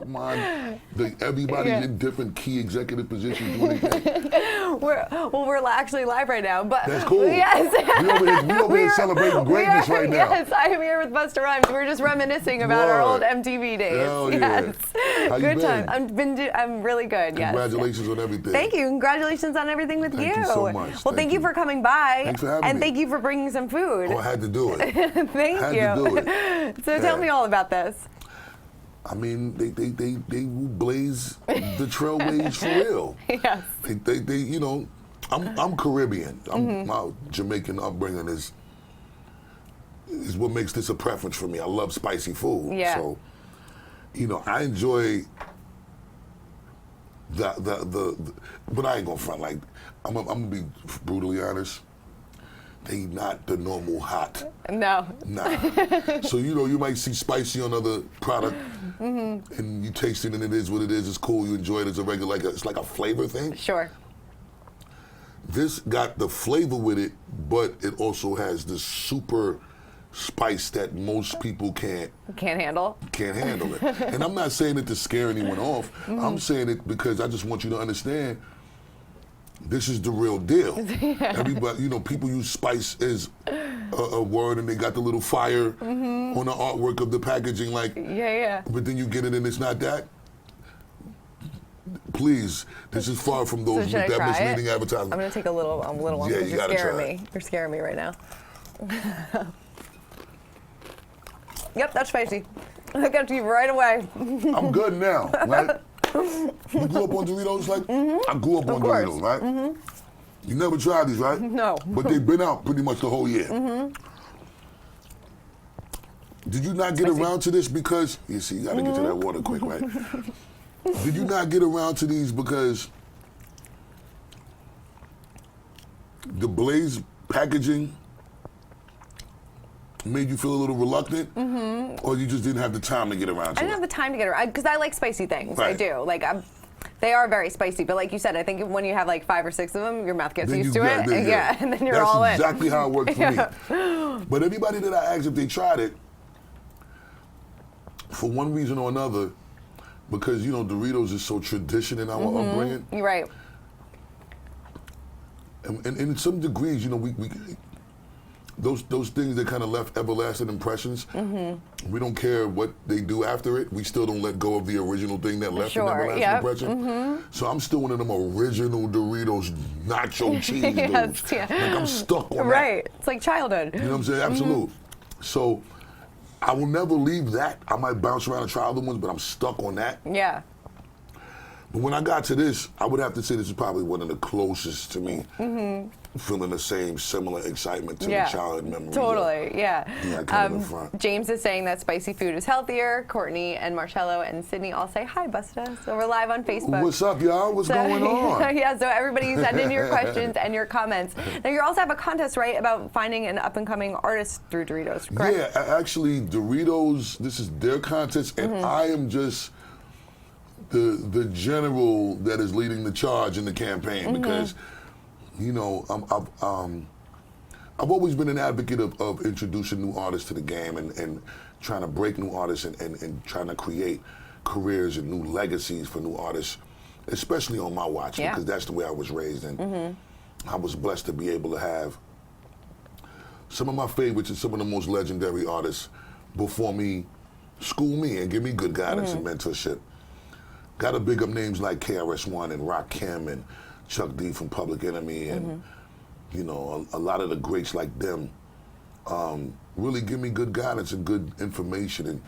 mind. Everybody's in different key executive positions doing their thing. We're actually live right now, but that's cool. Yes, we over here celebrating greatness right now. Yes, I am here with Busta Rhymes. We're just reminiscing about our old MTV days. Hell yes, yeah. How you good been? time. I'm really good. Yes. Congratulations on everything. Thank you. Congratulations on everything with Thank you so much. Well, thank you for coming by. Thanks for having and me. thank you for bringing some food. Oh, I had to do it. Thank had you. to do it. So tell me all about this. I mean, they will blaze the trailways for real. Yes. They you know, I'm Caribbean. My Jamaican upbringing is what makes this a preference for me. I love spicy food. Yeah. So, you know, I enjoy the but I ain't gonna front. Like, I'm gonna be brutally honest. They not the normal hot. No. Nah. So, you know, you might see spicy on other product, and you taste it, and it is what it is. It's cool. You enjoy it as a regular, it's like a flavor thing. Sure. This got the flavor with it, but it also has this super spice that most people can't handle. Can't handle it. And I'm not saying it to scare anyone off. I'm saying it because I just want you to understand this is the real deal. Everybody, you know, people use spice as a word, and they got the little fire on the artwork of the packaging, like. Yeah. But then you get it, and it's not that. Please, this is far from those that misleading advertisements. I'm gonna take a little one. Yeah, because you you're gotta scaring try me. You're scaring me right now. Yep, that's spicy. I got to you right away. I'm good now, right? You grew up on Doritos, like I grew up on Doritos, right? You never tried these, right? No. But they've been out pretty much the whole year. Did you not get around to this because, you see, you gotta get to that water quick, right? Did you not get around to these because the Blaze packaging made you feel a little reluctant, or you just didn't have the time to get around to it? I didn't have the time to get around because I like spicy things. Right. I do. Like they are very spicy, but like you said, I think when you have like 5 or 6 of them, your mouth gets used to it. And then you're all in. That's exactly how it worked for me. But everybody that I asked if they tried it, for one reason or another, because, you know, Doritos is so traditional in our upbringing. You're right. And in some degrees, you know, we those things that kind of left everlasting impressions, we don't care what they do after it. We still don't let go of the original thing that left an everlasting impression. So I'm still one of them original Doritos nacho cheese dudes. Yeah. Like, I'm stuck on that. Right. It's like childhood. You know what I'm saying? Absolute. So I will never leave that. I might bounce around and try other ones, but I'm stuck on that. Yeah. But when I got to this, I would have to say this is probably one of the closest to me feeling the same similar excitement to the childhood memories. Totally, yeah. Yeah, kind of in front. James is saying that spicy food is healthier. Courtney and Marcello and Sydney all say hi, Busta. So we're live on Facebook. What's up, y'all? What's going on? Yeah, so everybody send in your questions and your comments. Now you also have a contest, right, about finding an up-and-coming artist through Doritos, correct? Yeah, actually, Doritos, this is their contest, and I am just the general that is leading the charge in the campaign because, you know, I've always been an advocate of introducing new artists to the game and trying to break new artists and trying to create careers and new legacies for new artists, especially on my watch, because that's the way I was raised. And I was blessed to be able to have some of my favorites and some of the most legendary artists before me school me and give me good guidance and mentorship. Got to big up names like KRS-One and Rakim and Chuck D from Public Enemy and, you know, a lot of the greats like them really give me good guidance and good information and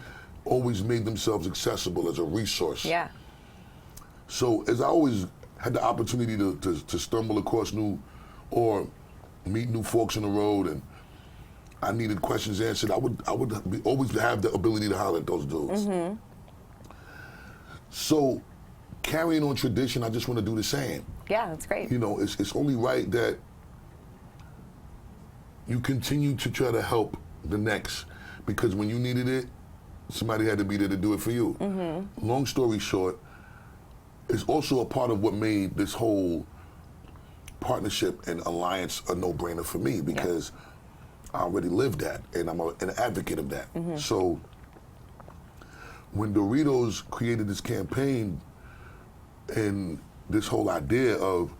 always made themselves accessible as a resource. Yeah. So as I always had the opportunity to stumble across new or meet new folks on the road and I needed questions answered, I would always have the ability to holler at those dudes. So, carrying on tradition, I just want to do the same. Yeah, that's great. You know, it's only right that you continue to try to help the next, because when you needed it, somebody had to be there to do it for you. Long story short, it's also a part of what made this whole partnership and alliance a no-brainer for me, because I already lived that, and I'm an advocate of that. So, when Doritos created this campaign and this whole idea of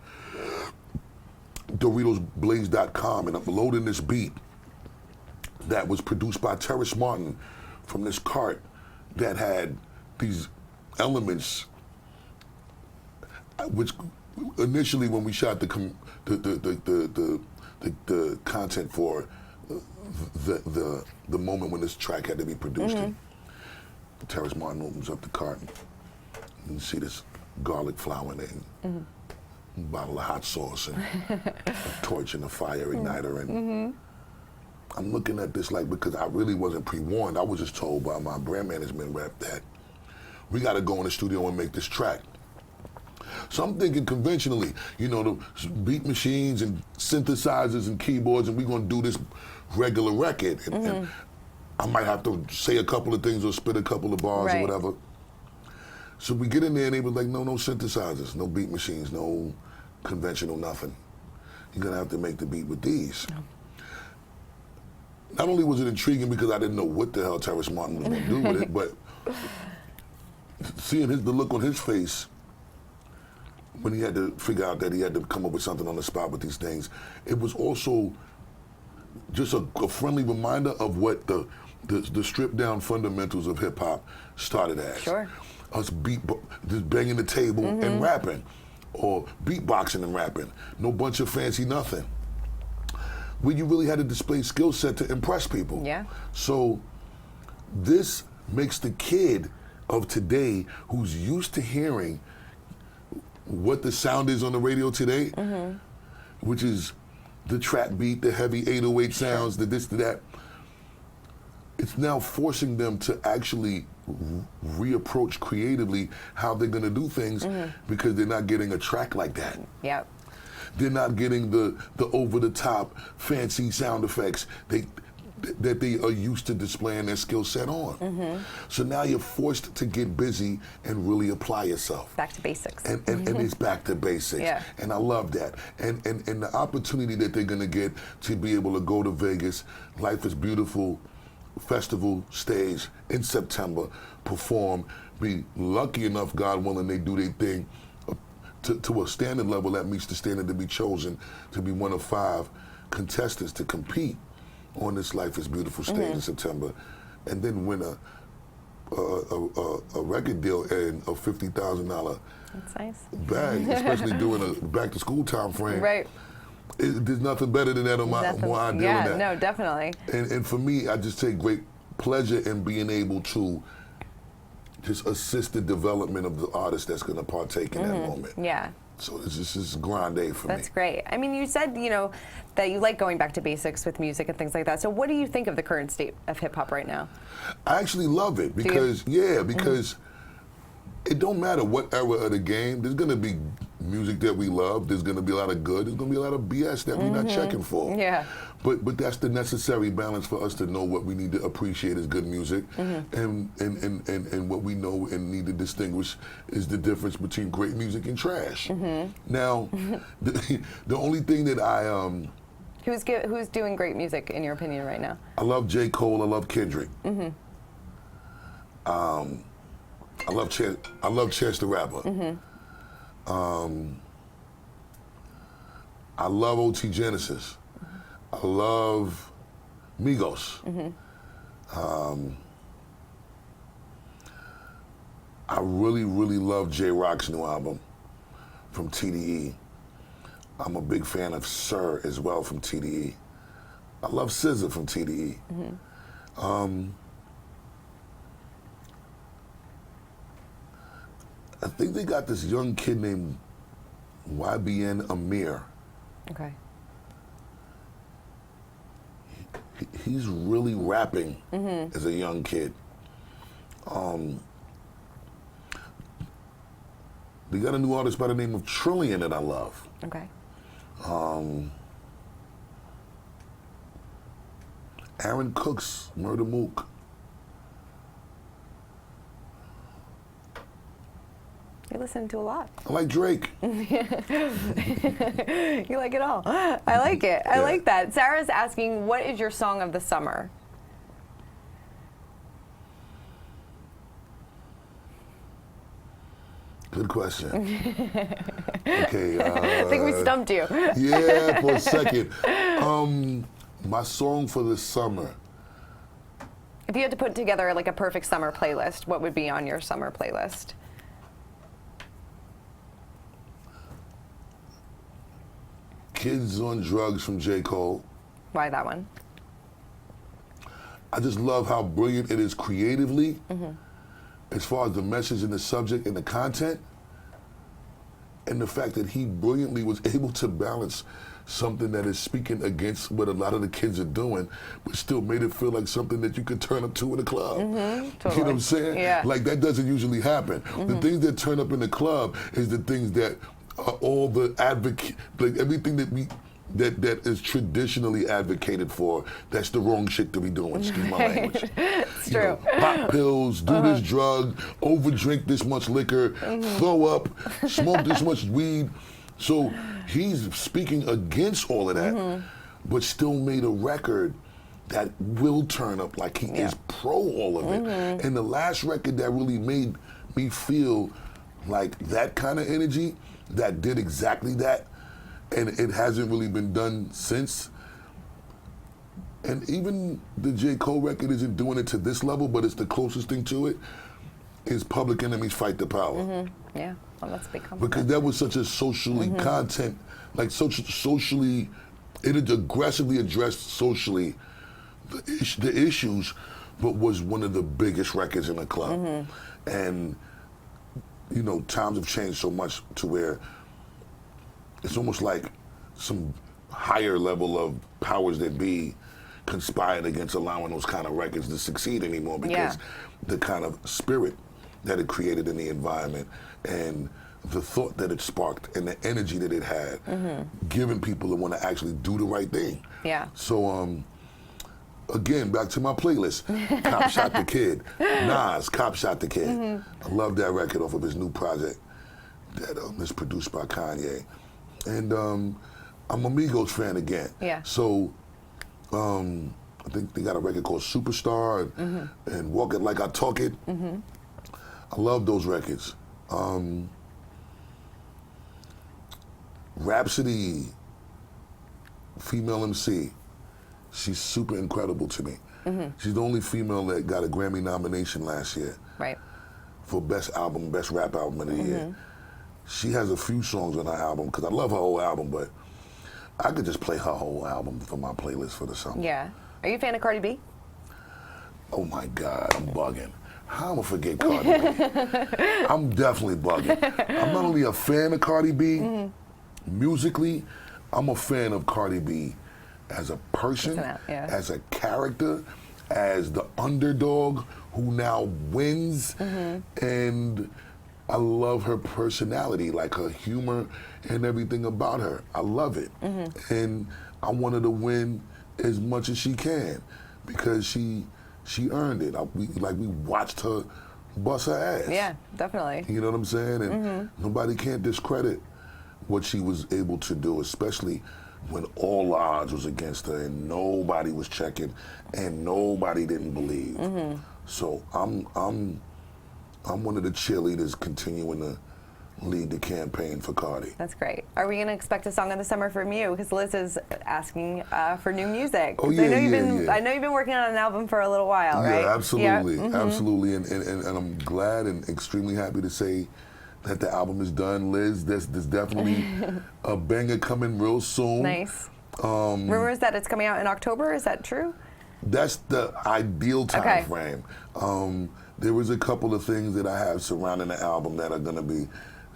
DoritosBlaze.com and uploading this beat that was produced by Terrace Martin from this cart that had these elements, which initially when we shot the content for the moment when this track had to be produced, Terrace Martin opens up the cart and you see this garlic flour in it, and a bottle of hot sauce and a torch and a fire igniter, and I'm looking at this like, because I really wasn't pre-warned, I was just told by my brand management rep that we got to go in the studio and make this track. So I'm thinking conventionally, you know, the beat machines and synthesizers and keyboards, and we're going to do this regular record. And I might have to say a couple of things or spit a couple of bars or whatever. So we get in there and they were like, no synthesizers, no beat machines, no conventional nothing. You're going to have to make the beat with these. Not only was it intriguing because I didn't know what the hell Terrace Martin was going to do with it, but seeing the look on his face when he had to figure out that he had to come up with something on the spot with these things, it was also just a friendly reminder of what the stripped down fundamentals of hip hop started as. Sure. Us just banging the table and rapping, or beatboxing and rapping. No bunch of fancy nothing. Where you really had to display skill set to impress people. Yeah. So this makes the kid of today who's used to hearing what the sound is on the radio today, which is the trap beat, the heavy 808 sounds, the this, the that. It's now forcing them to actually reapproach creatively how they're going to do things because they're not getting a track like that. Yep. They're not getting the over-the-top fancy sound effects that they are used to displaying their skill set on. So now you're forced to get busy and really apply yourself. Back to basics. And it's back to basics. Yeah. And I love that. And the opportunity that they're gonna get to be able to go to Vegas, Life is Beautiful festival stage in September, perform, be lucky enough, God willing, they do their thing to a standard level that meets the standard to be chosen to be one of 5 contestants to compete on this Life is Beautiful stage in September, and then win a record deal and a $50,000 That's nice. bag, especially during a back to school time frame. Right. There's nothing better than that on my ideal yeah, than that. no, definitely. And for me, I just take great pleasure in being able to just assist the development of the artist that's going to partake in that moment. Yeah. So this is grande for me. That's great. I mean, you said, you know, that you like going back to basics with music and things like that. So what do you think of the current state of hip hop right now? I actually love it because, because it don't matter what era of the game, there's going to be music that we love, there's going to be a lot of good, there's going to be a lot of BS that we're not checking for. Yeah. But that's the necessary balance for us to know what we need to appreciate as good music, and what we know and need to distinguish is the difference between great music and trash. Now, the only thing that Who's doing great music in your opinion right now? I love J. Cole, I love Kendrick. I love Chance the Rapper. I love OT Genesis. I love Migos. I really, really love J Rock's new album from TDE. I'm a big fan of Sir as well from TDE. I love SZA from TDE. I think they got this young kid named YBN Amir. Okay. He's really rapping as a young kid. They got a new artist by the name of Trillion that I love. Okay. Aaron Cooks, Murder Mook. You listen to a lot. I like Drake. You like it all. I like it. I like that. Sarah's asking, what is your song of the summer? Good question. Okay. I think we stumped you. Yeah, for a second. My song for the summer. If you had to put together like a perfect summer playlist, what would be on your summer playlist? Kids on Drugs from J. Cole. Why that one? I just love how brilliant it is creatively, as far as the message and the subject and the content, and the fact that he brilliantly was able to balance something that is speaking against what a lot of the kids are doing, but still made it feel like something that you could turn up to in a club. Totally. You know what I'm saying? Yeah. Like, that doesn't usually happen. The things that turn up in the club is the things that are all the advocate, like everything that we, that is traditionally advocated for. That's the wrong shit to be doing. Excuse my language. It's You know, true. pop pills, do this drug, overdrink this much liquor, throw up, smoke this much weed. So he's speaking against all of that, but still made a record that will turn up, like he is pro all of it. And the last record that really made me feel like that kind of energy, that did exactly that, and it hasn't really been done since. And even the J. Cole record isn't doing it to this level, but it's the closest thing to it, is Public Enemy's Fight the Power. Yeah, well, that's a big compliment. Because that was such a socially content, like socially, it had aggressively addressed socially the issues, but was one of the biggest records in the club. And, you know, times have changed so much to where it's almost like some higher level of powers that be conspired against allowing those kind of records to succeed anymore, because the kind of spirit that it created in the environment and the thought that it sparked and the energy that it had, giving people to want to actually do the right thing. Yeah. So, again, back to my playlist. Cop Shot the Kid. Nas, Cop Shot the Kid. I love that record off of his new project that is produced by Kanye. And I'm a Migos fan again. Yeah. So I think they got a record called Superstar and Walk It Like I Talk It. I love those records. Rhapsody, female MC. She's super incredible to me. She's the only female that got a Grammy nomination last year. Right. For Best Album, Best Rap Album of the Year. She has a few songs on her album, because I love her whole album, but I could just play her whole album for my playlist for the summer. Yeah. Are you a fan of Cardi B? Oh my God, I'm bugging. How am I forget Cardi B? I'm definitely bugging. I'm not only a fan of Cardi B, musically, I'm a fan of Cardi B as a person, as a character, as the underdog who now wins, and I love her personality, like her humor and everything about her. I love it. And I want her to win as much as she can, because she earned it. We watched her bust her ass. Yeah, definitely. You know what I'm saying? And nobody can't discredit what she was able to do, especially when all odds was against her and nobody was checking and nobody didn't believe. So I'm one of the cheerleaders continuing to lead the campaign for Cardi. That's great. Are we going to expect a song in the summer from you? Because Liz is asking for new music. Oh, yeah, I know you've been working on an album for a little while, right? Yeah, absolutely, absolutely. And I'm glad and extremely happy to say that the album is done, Liz. There's definitely a banger coming real soon. Nice. Rumors that it's coming out in October, is that true? That's the ideal time frame. There was a couple of things that I have surrounding the album that are going to be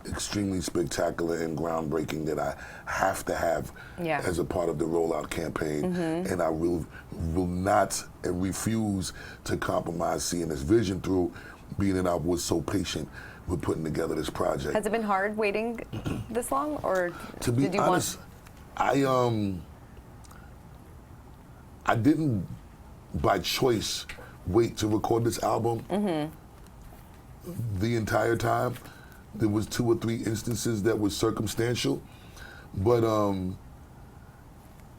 extremely spectacular and groundbreaking that I have to have as a part of the rollout campaign. And I will not and refuse to compromise seeing this vision through, being that I was so patient with putting together this project. Has it been hard waiting this long, or to be honest, I didn't by choice wait to record this album the entire time. There was 2 or 3 instances that was circumstantial, but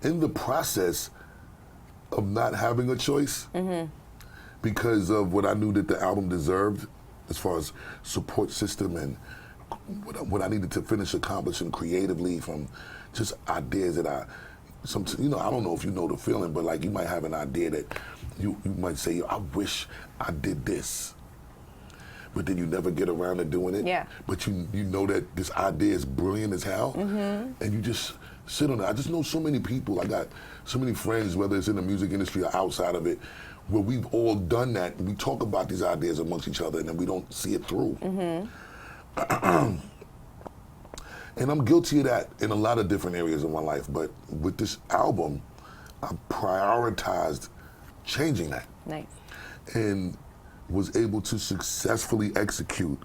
in the process of not having a choice, because of what I knew that the album deserved as far as support system and what I needed to finish accomplishing creatively from just ideas that I don't know if you know the feeling, but like you might have an idea that you might say, I wish I did this. But then you never get around to doing it. Yeah. But you know that this idea is brilliant as hell, and you just sit on it. I just know so many people. I got so many friends, whether it's in the music industry or outside of it, where we've all done that. We talk about these ideas amongst each other, and then we don't see it through. And I'm guilty of that in a lot of different areas of my life. But with this album, I prioritized changing that. Nice. And was able to successfully execute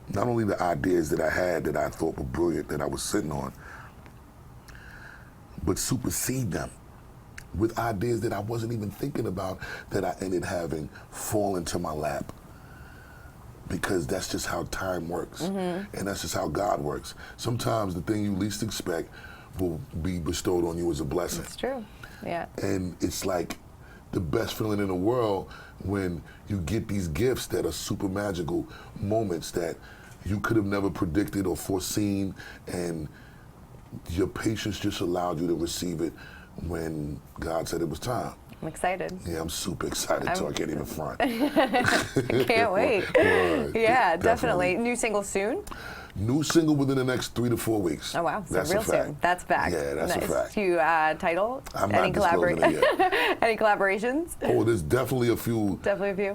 not only the ideas that I had that I thought were brilliant that I was sitting on, but supersede them with ideas that I wasn't even thinking about that I ended having fall into my lap. Because that's just how time works, and that's just how God works. Sometimes the thing you least expect will be bestowed on you as a blessing. It's true, yeah. And it's like the best feeling in the world when you get these gifts that are super magical moments that you could have never predicted or foreseen, and your patience just allowed you to receive it when God said it was time. I'm excited. Yeah, I'm super excited, so I can't even front. Can't wait. Right. Yeah, definitely. New single soon? New single within the next 3 to 4 weeks. Oh, wow. So that's real a fact. soon. That's back. Yeah, that's nice. a fact. Few title? I'm Any not disclosing it yet. Any collaborations? Oh, there's definitely a few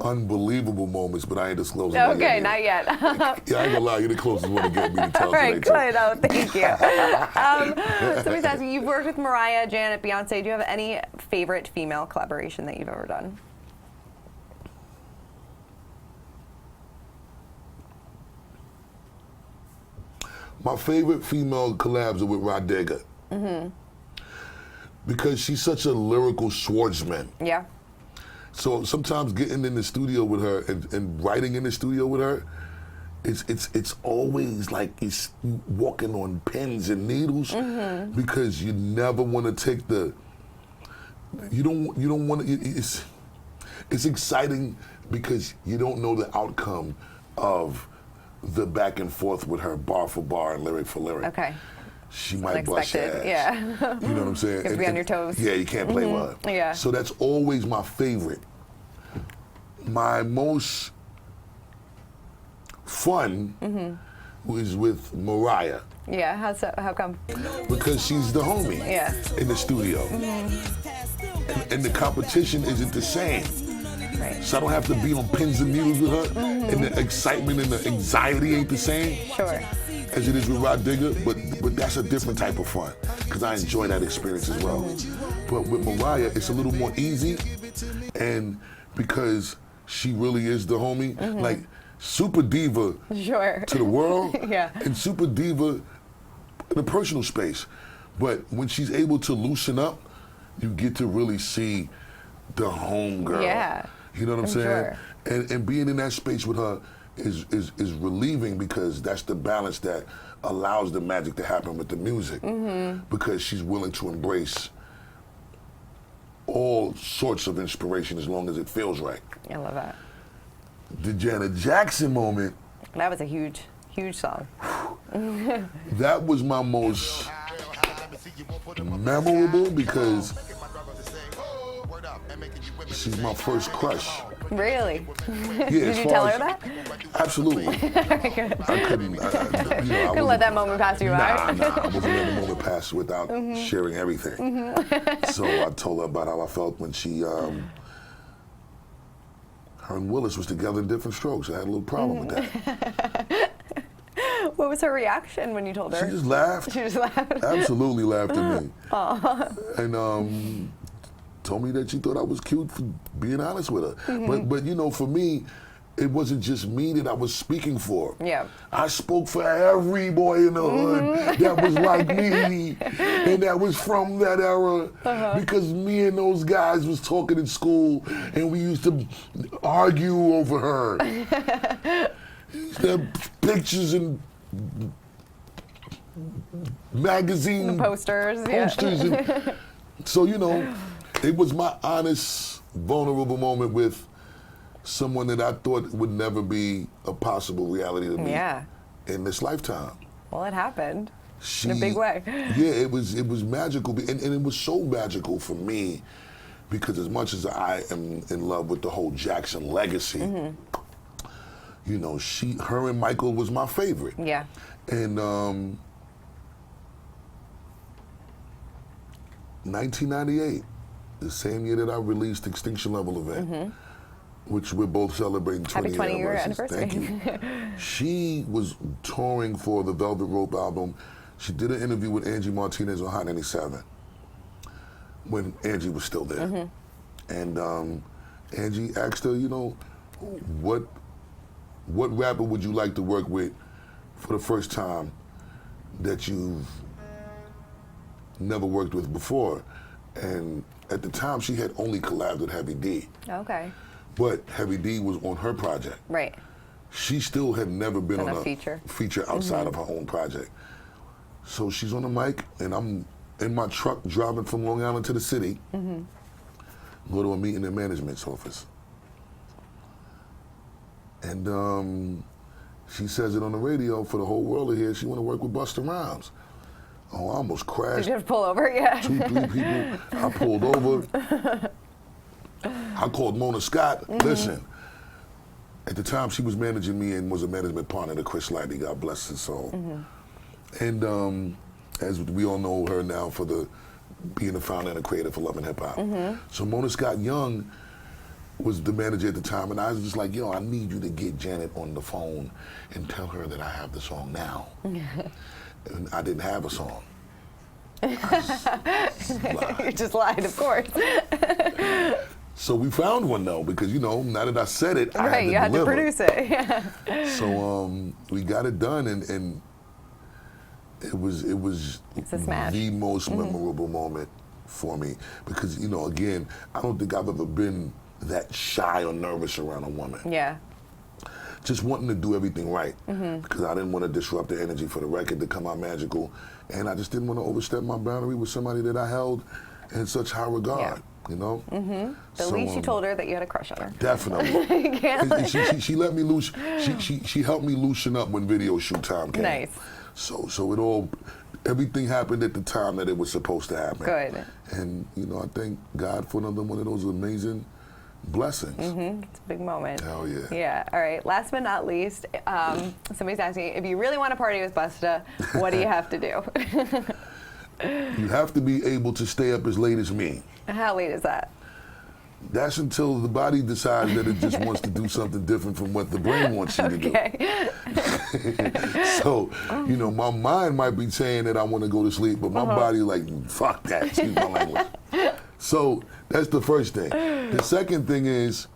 unbelievable moments, but I ain't disclosing that yet. Okay, not yet. Yeah, I ain't gonna lie, you're the closest one to get me to tell All right, today, good. Oh, thank you. Somebody's asking, you've worked with Mariah, Janet, Beyonce. Do you have any favorite female collaboration that you've ever done? My favorite female collabs are with Rodega. Because she's such a lyrical swordsman. Yeah. So sometimes getting in the studio with her and writing in the studio with her, it's always like it's walking on pins and needles because you never want to take you don't want to. It's exciting because you don't know the outcome of the back and forth with her bar for bar and lyric for lyric. Okay. She might bust your ass. Yeah. You know what I'm saying? You have to be on your toes. Yeah, you can't play with her. Yeah. So that's always my favorite. My most fun was with Mariah. Yeah, how come? Because she's the homie in the studio. And the competition isn't the same. Right. So I don't have to be on pins and needles with her, and the excitement and the anxiety ain't the same as it is with Rod Digger, but that's a different type of fun, because I enjoy that experience as well. But with Mariah, it's a little more easy, and because she really is the homie, like super diva to the world, and super diva in a personal space. But when she's able to loosen up, you get to really see the home girl. Yeah. You know what I'm saying? And being in that space with her is relieving, because that's the balance that allows the magic to happen with the music. Because she's willing to embrace all sorts of inspiration as long as it feels right. I love that. The Janet Jackson moment. That was a huge song. That was my most memorable because she's my first crush. Really? Yeah, Did you tell her that? Absolutely. I couldn't. Couldn't let that moment pass you by. I wasn't letting the moment pass without sharing everything. So I told her about how I felt when she, her and Willis was together in different strokes. I had a little problem with that. What was her reaction when you told her? She just laughed. She just laughed? Absolutely laughed at me. And told me that she thought I was cute for being honest with her. But you know, for me, it wasn't just me that I was speaking for. Yeah. I spoke for every boy in the hood that was like me and that was from that era, because me and those guys was talking in school and we used to argue over her. The pictures and magazine posters. And so, you know, it was my honest, vulnerable moment with someone that I thought would never be a possible reality to me Yeah. in this lifetime. Well, it happened in a big way. Yeah, it was magical, and it was so magical for me because as much as I am in love with the whole Jackson legacy, you know, her and Michael was my favorite. Yeah. And 1998, the same year that I released Extinction Level Event, which we're both celebrating 20 Happy 20-year anniversary. Thank you. She was touring for the Velvet Rope album. She did an interview with Angie Martinez on Hot 97 when Angie was still there. And Angie asked her, you know, what rapper would you like to work with for the first time that you've never worked with before? And at the time, she had only collabed with Heavy D. Okay. But Heavy D was on her project. Right. She still had never been on a feature outside of her own project. So she's on the mic, and I'm in my truck driving from Long Island to the city, go to a meeting in management's office. And she says it on the radio for the whole world to hear. She want to work with Busta Rhymes. Oh, I almost crashed. Did you have to pull over? Yeah. 2, 3 people. I pulled over. I called Mona Scott. Listen, at the time she was managing me and was a management partner to Chris Lighty, God bless his soul. And as we all know her now for being the founder and the creator for Love and Hip Hop. So Mona Scott Young was the manager at the time, and I was just like, yo, I need you to get Janet on the phone and tell her that I have the song now. And I didn't have a song. You just lied, of course. So we found one though, because you know, now that I said it, I right, you had to produce it. Yeah. So we got it done, and it was the most memorable moment for me, because you know, again, I don't think I've ever been that shy or nervous around a woman. Yeah. Just wanting to do everything right, because I didn't want to disrupt the energy for the record to come out magical, and I just didn't want to overstep my boundary with somebody that I held in such high regard. You know? At least you told her that you had a crush on her. Definitely. She let me loose. She helped me loosen up when video shoot time came. Nice. So everything happened at the time that it was supposed to happen. Good. And you know, I thank God for another one of those amazing blessings. It's a big moment. Hell yeah. Yeah. All right. Last but not least, somebody's asking, if you really want to party with Busta, what do you have to do? You have to be able to stay up as late as me. How late is that? That's until the body decides that it just wants to do something different from what the brain wants you to do. So, you know, my mind might be saying that I want to go to sleep, but my body like, fuck that, excuse my language. So that's the first thing. The second thing is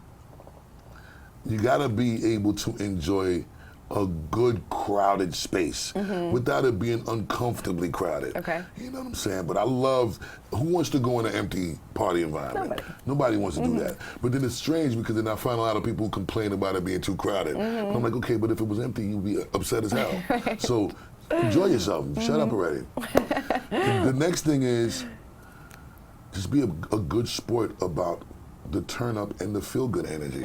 you gotta be able to enjoy a good crowded space without it being uncomfortably crowded. Okay. You know what I'm saying? But I love, who wants to go in an empty party environment? Nobody wants to do that. But then it's strange because then I find a lot of people who complain about it being too crowded. But I'm like, okay, but if it was empty, you'd be upset as hell. So enjoy yourself. Shut up already. The next thing is just be a good sport about the turn up and the feel good energy.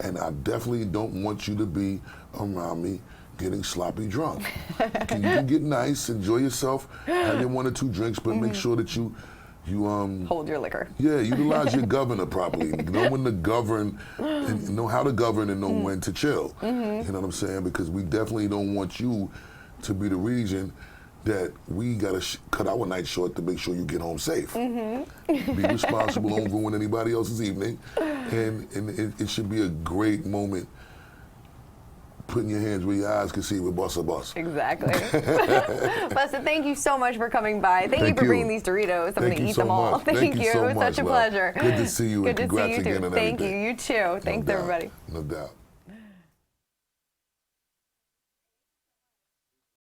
And I definitely don't want you to be around me getting sloppy drunk. You can get nice, enjoy yourself, have your 1 or 2 drinks, but make sure that you hold your liquor. Yeah, utilize your governor properly. Know when to govern, and know how to govern, and know when to chill. You know what I'm saying? Because we definitely don't want you to be the reason that we gotta cut our night short to make sure you get home safe. Be responsible, don't ruin anybody else's evening, and it should be a great moment putting your hands where your eyes can see with Busta Bus. Exactly. Busta, thank you so much for coming by. Thank you for bringing these Doritos. I'm going to eat them all. Thank you. It was such a pleasure. Good to see you, and congrats again on everything. Thank you. You too. Thanks, everybody. No doubt.